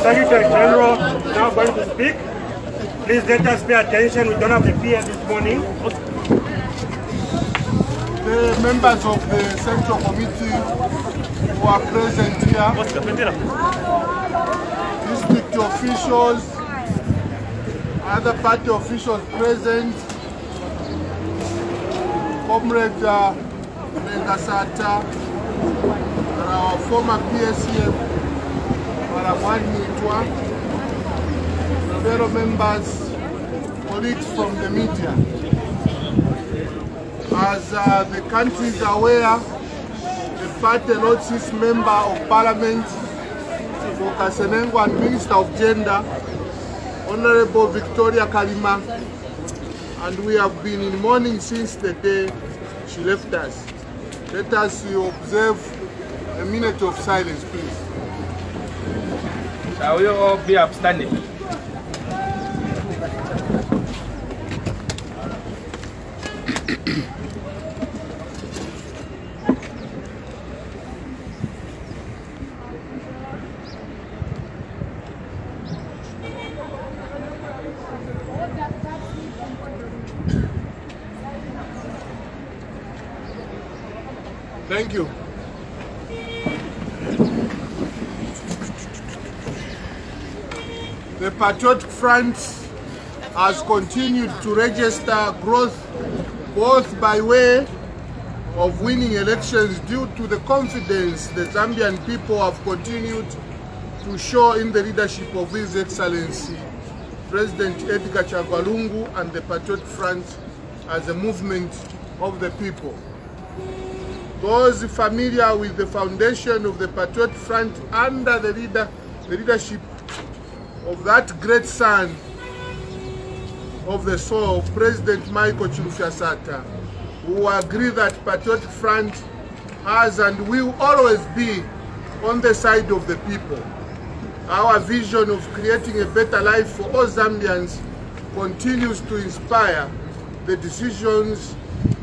Secretary General now going to speak. Please let us pay attention. We don't have the PA this morning. The members of the Central Committee who are present here, district officials, other party officials present, Comrade Mulenga Sata, our former PSCF, fellow members, colleagues from the media. As the country is aware, the party lost its member of parliament for Kasenengo and Minister of Gender, Honorable Victoria Kalima, and we have been in mourning since the day she left us. Let us observe a minute of silence, please. Shall we all be upstanding? Thank you. The Patriotic Front has continued to register growth both by way of winning elections due to the confidence the Zambian people have continued to show in the leadership of His Excellency President Edgar Chagwalungu and the Patriotic Front as a movement of the people. Those familiar with the foundation of the Patriotic Front under the leadership of that great son of the soul, President Mulenga Sata, who agree that Patriotic Front has and will always be on the side of the people. Our vision of creating a better life for all Zambians continues to inspire the decisions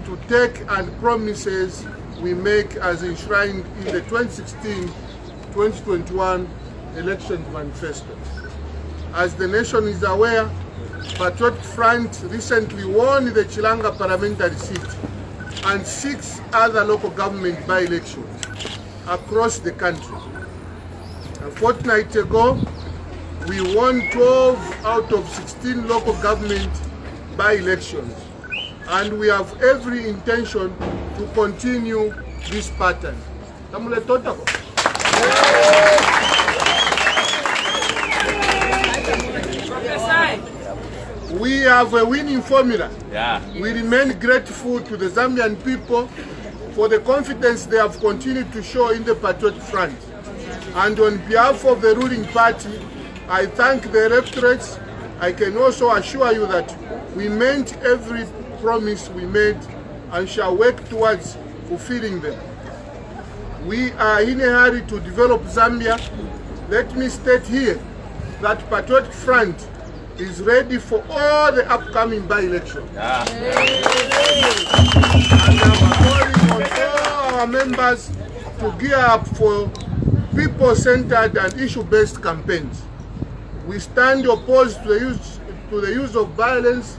to take and promises we make as enshrined in the 2016-2021 Elections Manifesto. As the nation is aware, Patriotic Front recently won the Chilanga parliamentary seat and 6 other local government by-elections across the country. A fortnight ago, we won 12 out of 16 local government by-elections, and we have every intention to continue this pattern. We have a winning formula. We remain grateful to the Zambian people for the confidence they have continued to show in the Patriotic Front. And on behalf of the ruling party, I thank the electorates. I can also assure you that we meant every promise we made and shall work towards fulfilling them. We are in a hurry to develop Zambia. Let me state here that Patriotic Front is ready for all the upcoming by-elections. And I'm calling on all our members to gear up for people-centered and issue-based campaigns. We stand opposed to the use of violence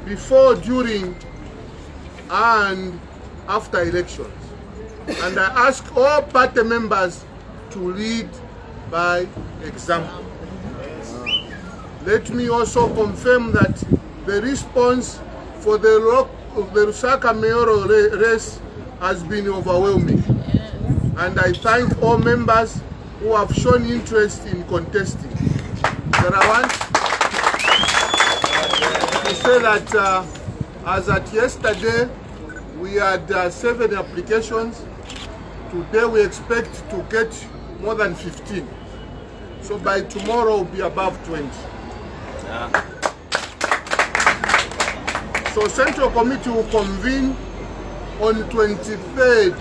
before, during, and after elections. And I ask all party members to lead by example. Let me also confirm that the response for the Lusaka mayoral race has been overwhelming. And I thank all members who have shown interest in contesting. But I want to say that as at yesterday, we had 7 applications. Today we expect to get more than 15. So by tomorrow we'll be above 20. So Central Committee will convene on 23rd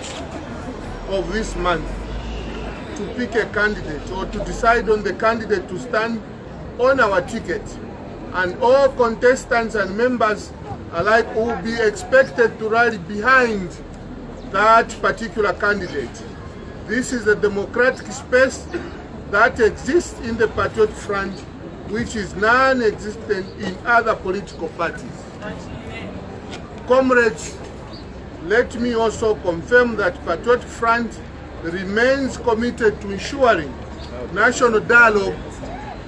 of this month to pick a candidate or to decide on the candidate to stand on our ticket. And all contestants and members alike will be expected to rally behind that particular candidate. This is a democratic space that exists in the Patriot Front, which is non-existent in other political parties. Comrades, let me also confirm that Patriot Front remains committed to ensuring national dialogue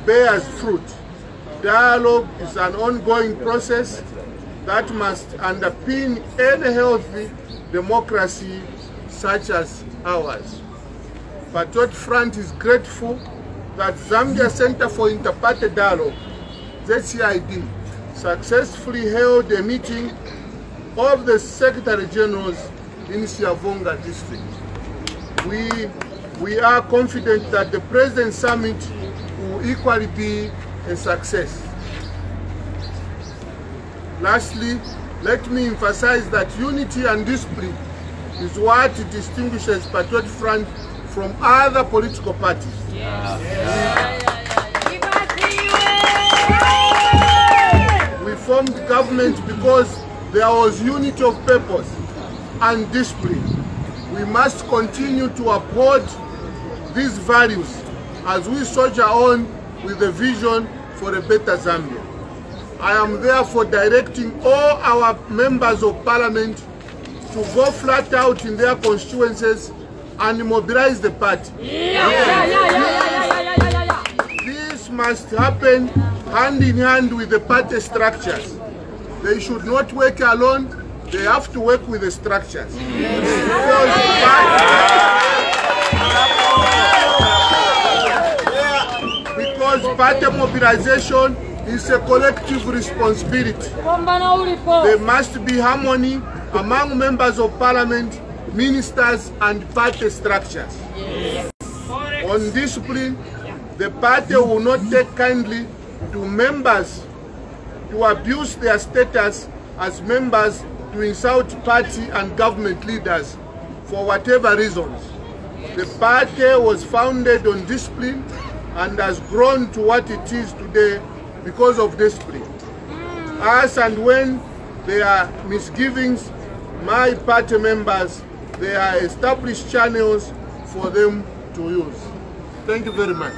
bears fruit. Dialogue is an ongoing process that must underpin any healthy democracy such as ours. Patriot Front is grateful that Zambia Center for Inter-Party Dialogue, ZCID, successfully held a meeting of the Secretary Generals in Siavonga district. We are confident that the President's Summit will equally be a success. Lastly, let me emphasize that unity and discipline is what distinguishes Patriot Front from other political parties. We formed government because there was unity of purpose and discipline. We must continue to uphold these values as we soldier on with a vision for a better Zambia. I am therefore directing all our members of parliament to go flat out in their constituencies and mobilize the party. This must happen hand in hand with the party structures. They should not work alone, they have to work with the structures. Because party mobilization is a collective responsibility. There must be harmony among members of parliament, ministers and party structures. On discipline, the party will not take kindly to members to abuse their status as members, to insult party and government leaders for whatever reasons. The party was founded on discipline and has grown to what it is today because of discipline. As and when there are misgivings, my party members, there are established channels for them to use. Thank you very much.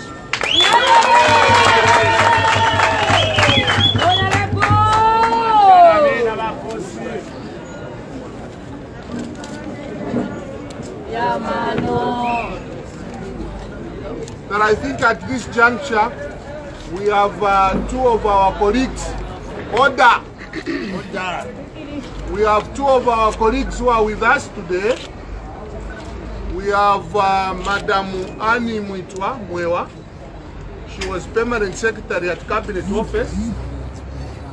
But I think at this juncture, we have two of our colleagues. Order! We have two of our colleagues who are with us today. We have Madam Annie Muitwa Mwewa. She was Permanent Secretary at Cabinet Office.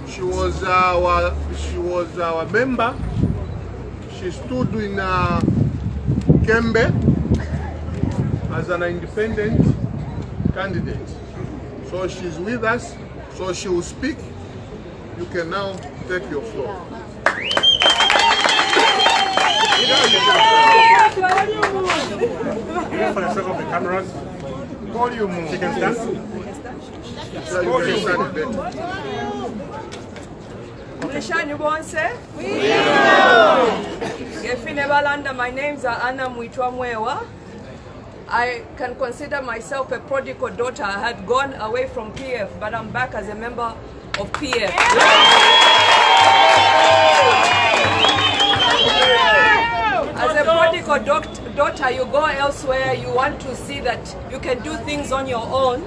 She was our member. She stood in Kembe as an independent candidate. So she's with us, so she will speak. You can now take your floor. For the sake of the cameras, she can stand. So you can stand better. My name's Anna Muitwa Mwewa. I can consider myself a prodigal daughter. I had gone away from PF, but I'm back as a member of PF. As a prodigal daughter, you go elsewhere, you want to see that you can do things on your own,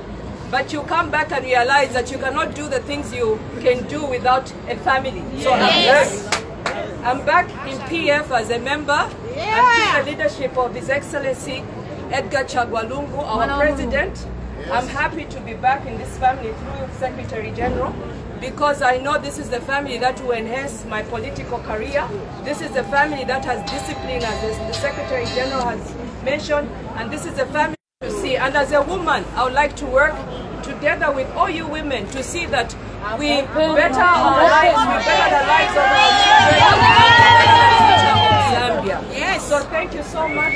but you come back and realize that you cannot do the things you can do without a family. So I'm back in PF as a member, under the leadership of His Excellency Edgar Chagwalungu, our President. I'm happy to be back in this family through Secretary General, because I know this is the family that will enhance my political career. This is the family that has discipline, as the Secretary General has mentioned, and this is the family to see. And as a woman, I would like to work together with all you women to see that we better our lives, we better the lives of our children, Zambia. Yes. So thank you so much,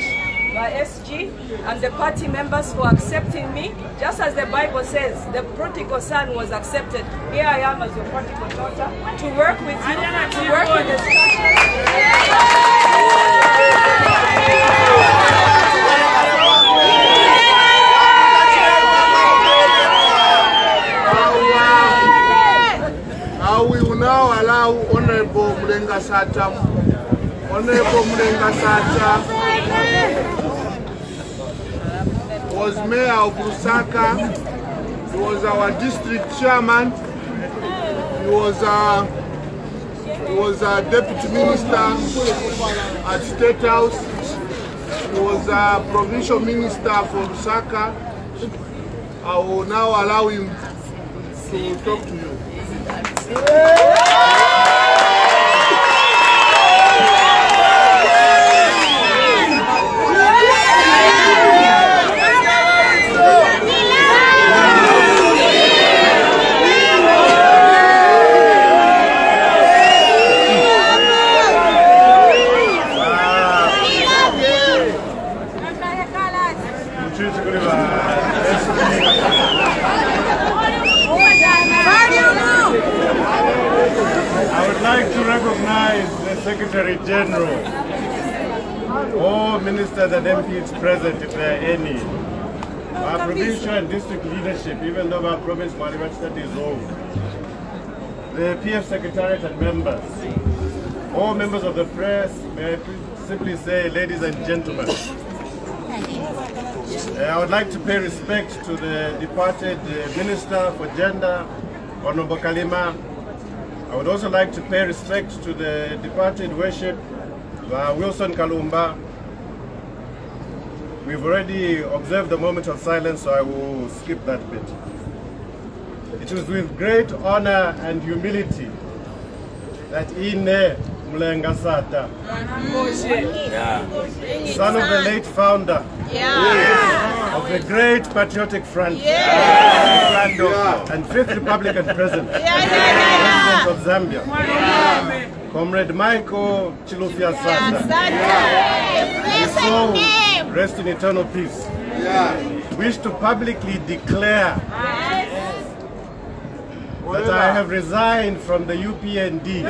my SG and the party members, for accepting me. Just as the Bible says, the prodigal son was accepted. Here I am as your prodigal daughter to work with you, to work with the structure. Sata. Honorable Mulenga Sata was mayor of Lusaka. He was our district chairman. He was a deputy minister at State House. He was a provincial minister for Lusaka. I will now allow him to talk to you. I would like to recognize the Secretary General, all ministers and MPs present if there are any, our provincial and district leadership, even though our province Marivachta is old, the PF Secretariat and members, all members of the press, may I simply say, ladies and gentlemen. I would like to pay respect to the departed Minister for Gender, Honorable Kalima. I would also like to pay respect to the departed worship, Wilson Kalumba. We've already observed the moment of silence, so I will skip that bit. It was with great honor and humility that Mulenga Sata, son of the late founder of the Great Patriotic Front and 5th Republican President, President of Zambia, Comrade Michael Chilufya Sata, his soul rest in eternal peace, wish to publicly declare that I have resigned from the UPND.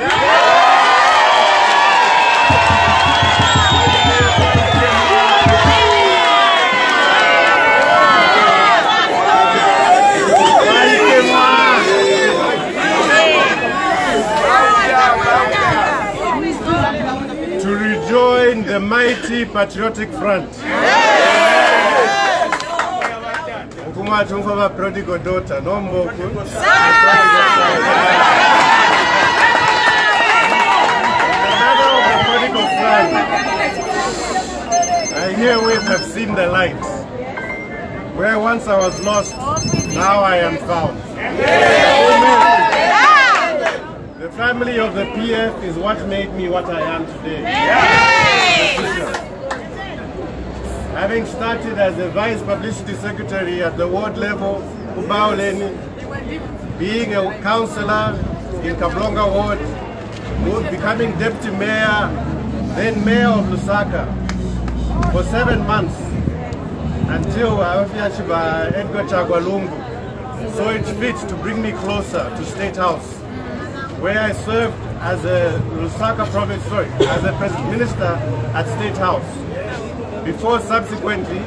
To rejoin the mighty Patriotic Front. Prodigal daughter, no more. I herewith have seen the light. Where once I was lost, now I am found. The family of the PF is what made me what I am today. Having started as a Vice Publicity Secretary at the ward level, being a councillor in Kablonga Ward, becoming Deputy Mayor, then Mayor of Lusaka for 7 months until Edgar Chagwalungu saw it fit to bring me closer to State House, where I served as a Lusaka province, as a President Minister at State House, before subsequently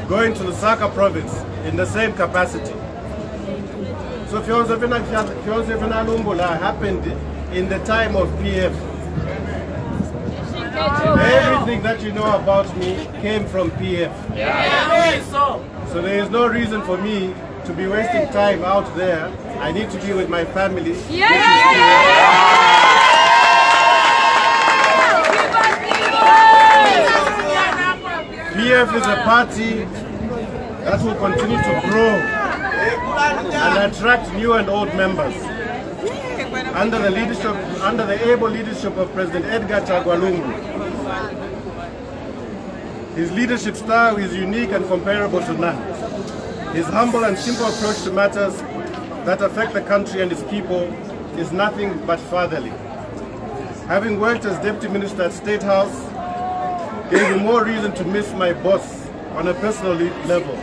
going to Lusaka province in the same capacity. So Fyonzevina happened in the time of PF. Everything that you know about me came from PF. So there is no reason for me to be wasting time out there. I need to be with my family. PF is a party that will continue to grow and attract new and old members. Under the able leadership of President Edgar Chagwalungu. His leadership style is unique and comparable to none. His humble and simple approach to matters that affect the country and its people is nothing but fatherly. Having worked as Deputy Minister at State House gave me more reason to miss my boss on a personal level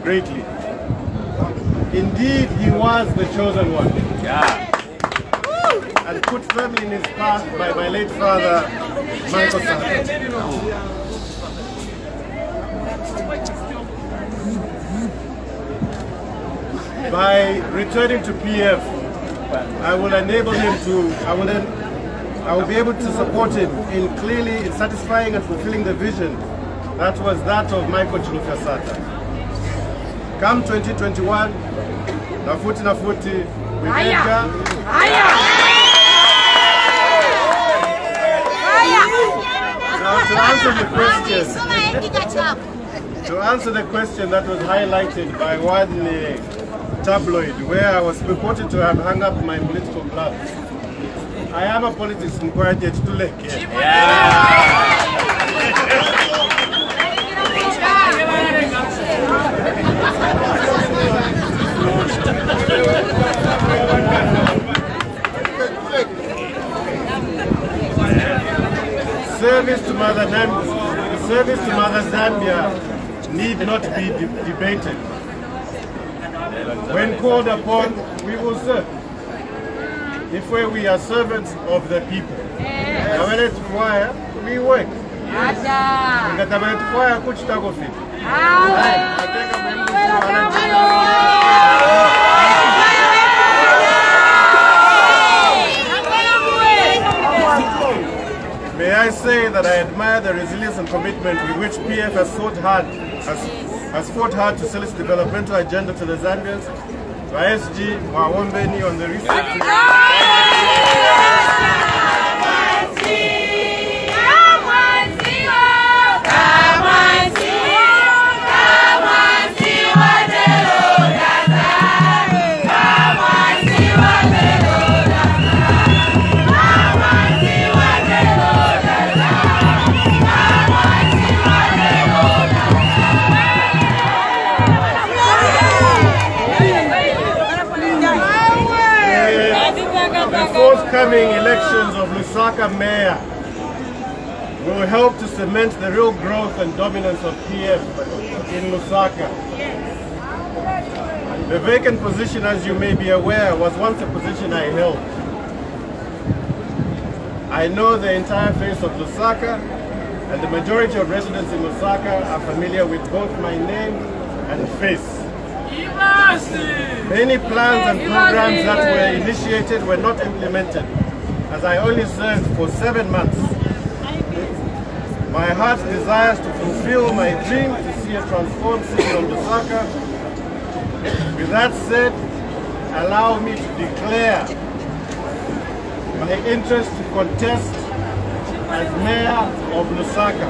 greatly. Indeed, he was the chosen one. And put firmly in his path by my late father, Mulenga Sata. By returning to PF, I will enable him to, I will be able to support him in clearly in satisfying and fulfilling the vision that was that of Mulenga Sata. Come 2021, Nafuti, with Edgar. Now to answer the question that was highlighted by one tabloid where I was reported to have hung up my political gloves. I am a politics inquired to Lake. Service to Mother Zambia need not be debated. When called upon, we will serve. If we are servants of the people. We work. May I say that I admire the resilience and commitment with which PF has fought hard to sell its developmental agenda to the Zambians, to ISG, Mwawombeni on the research. Forthcoming elections of Lusaka mayor will help to cement the real growth and dominance of PF in Lusaka. The vacant position, as you may be aware, was once a position I held. I know the entire face of Lusaka, and the majority of residents in Lusaka are familiar with both my name and face. Many plans and programs that were initiated were not implemented, as I only served for 7 months. My heart desires to fulfill my dream to see a transformed city of Lusaka. With that said, allow me to declare my interest to contest as mayor of Lusaka.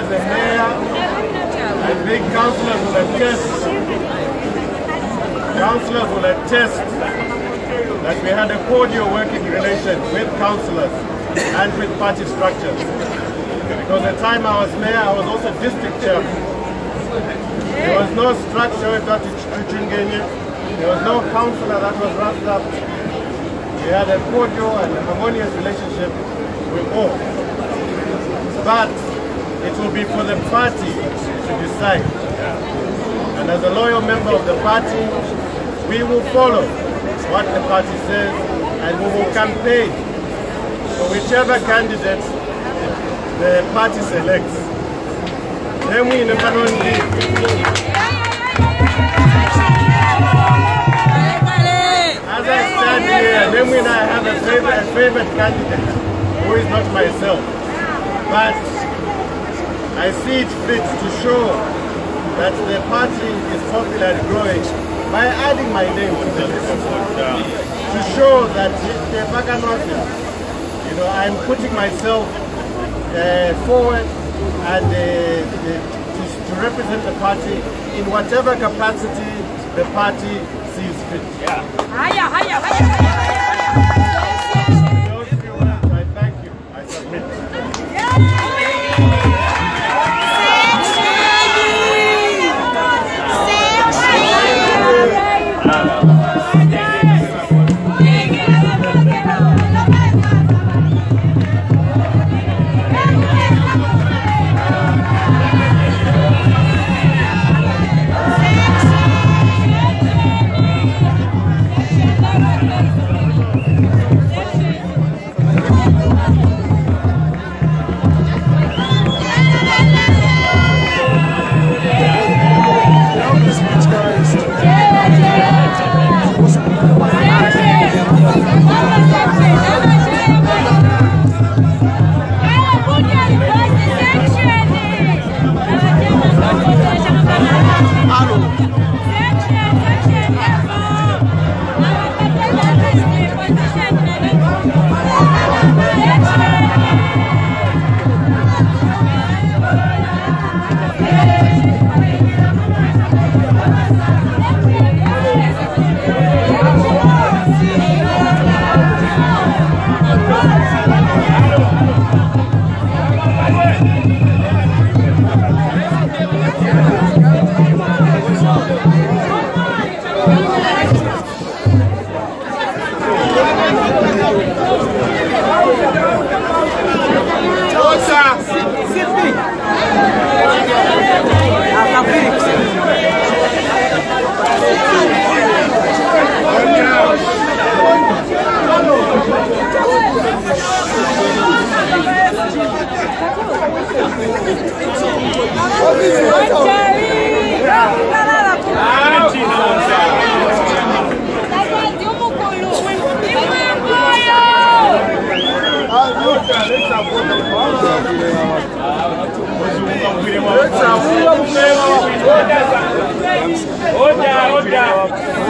The mayor and big councillors will attest that we had a cordial working relation with councillors and with party structures. Because the time I was mayor, I was also district chairman. There was no structure that there was no councillor that was wrapped up. We had a cordial and harmonious relationship with all. But it will be for the party to decide. And as a loyal member of the party, we will follow what the party says and we will campaign for whichever candidate the party selects. Then we in the as I stand here, then we now have a favorite candidate who is not myself. But I see it fit to show that the party is popular and growing by adding my name to the list. To show that I'm putting myself forward and to represent the party in whatever capacity the party sees fit. I thank you. I submit.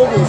moving.